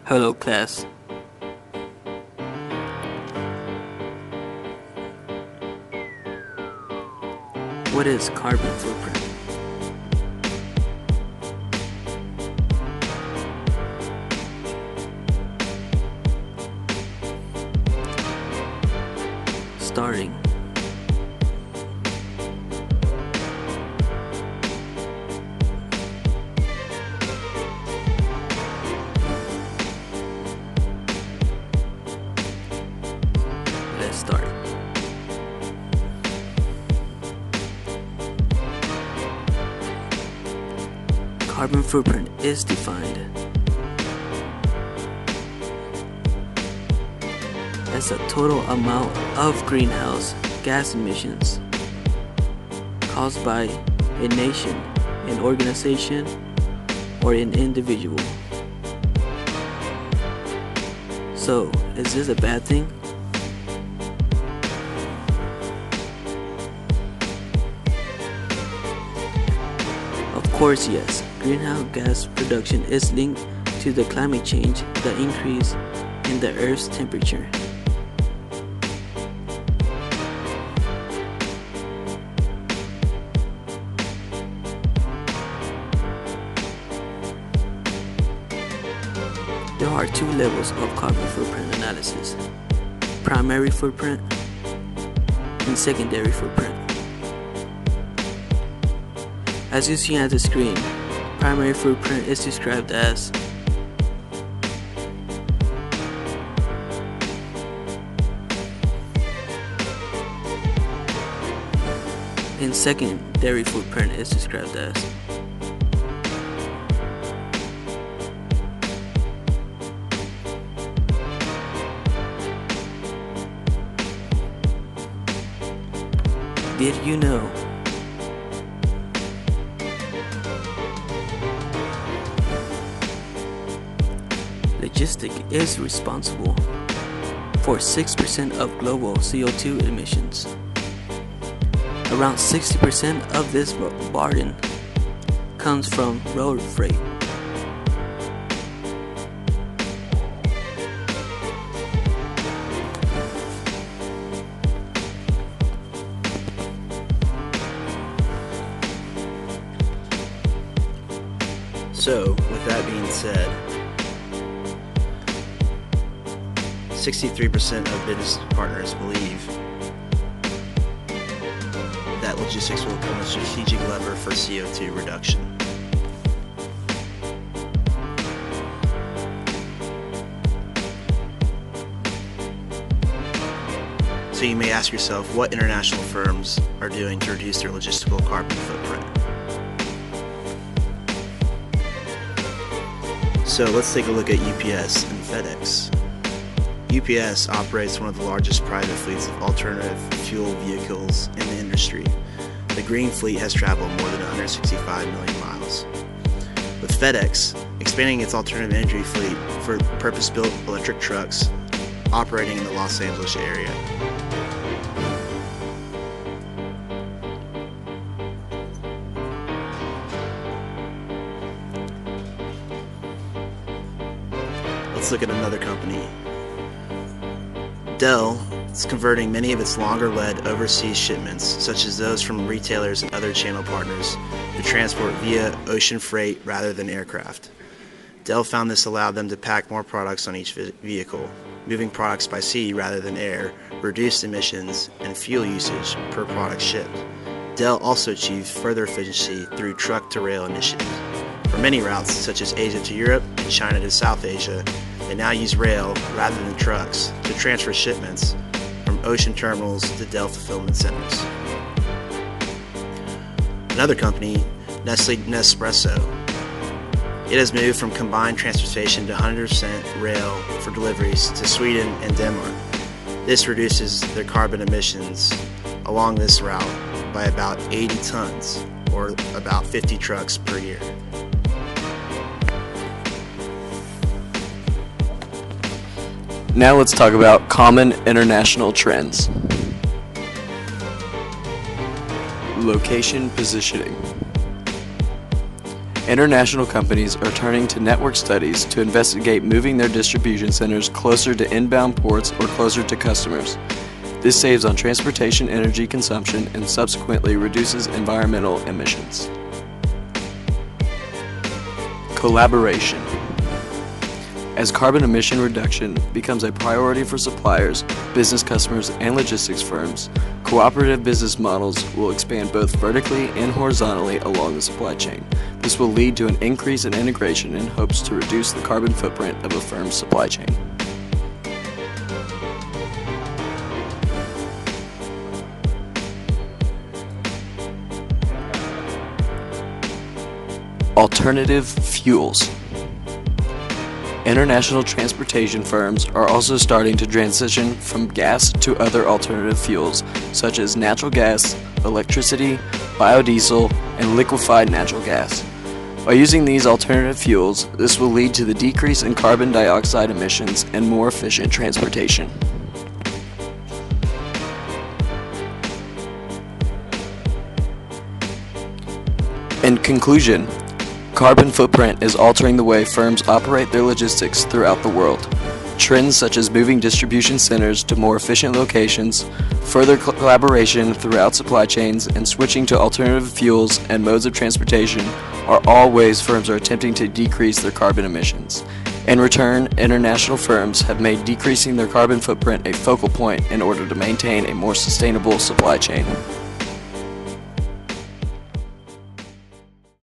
Hello class. What is carbon footprint? Starting. Let's start. Carbon footprint is defined as the total amount of greenhouse gas emissions caused by a nation, an organization, or an individual. So, is this a bad thing? Of course, yes. Greenhouse gas production is linked to the climate change, the increase in the Earth's temperature. There are two levels of carbon footprint analysis: primary footprint and secondary footprint. As you see at the screen, primary footprint is described as and secondary footprint is described as Did you know logistics is responsible for 6% of global CO2 emissions? Around 60% of this burden comes from road freight. So, with that being said, 63% of business partners believe that logistics will become a strategic lever for CO2 reduction. So you may ask yourself what international firms are doing to reduce their logistical carbon footprint. So let's take a look at UPS and FedEx. UPS operates one of the largest private fleets of alternative fuel vehicles in the industry. The green fleet has traveled more than 165 million miles. With FedEx expanding its alternative energy fleet for purpose-built electric trucks operating in the Los Angeles area. Let's look at another company. Dell is converting many of its longer-lead overseas shipments, such as those from retailers and other channel partners, to transport via ocean freight rather than aircraft. Dell found this allowed them to pack more products on each vehicle. Moving products by sea rather than air reduced emissions and fuel usage per product shipped. Dell also achieved further efficiency through truck-to-rail initiatives. For many routes, such as Asia to Europe and China to South Asia, they now use rail rather than trucks to transfer shipments from ocean terminals to Dell fulfillment centers. Another company, Nestle Nespresso, it has moved from combined transportation to 100% rail for deliveries to Sweden and Denmark. This reduces their carbon emissions along this route by about 80 tons, or about 50 trucks per year. Now let's talk about common international trends. Location positioning. International companies are turning to network studies to investigate moving their distribution centers closer to inbound ports or closer to customers. This saves on transportation energy consumption and subsequently reduces environmental emissions. Collaboration. As carbon emission reduction becomes a priority for suppliers, business customers, and logistics firms, cooperative business models will expand both vertically and horizontally along the supply chain. This will lead to an increase in integration in hopes to reduce the carbon footprint of a firm's supply chain. Alternative fuels. International transportation firms are also starting to transition from gas to other alternative fuels, such as natural gas, electricity, biodiesel, and liquefied natural gas. By using these alternative fuels, this will lead to the decrease in carbon dioxide emissions and more efficient transportation. In conclusion, carbon footprint is altering the way firms operate their logistics throughout the world. Trends such as moving distribution centers to more efficient locations, further collaboration throughout supply chains, and switching to alternative fuels and modes of transportation are all ways firms are attempting to decrease their carbon emissions. In return, international firms have made decreasing their carbon footprint a focal point in order to maintain a more sustainable supply chain.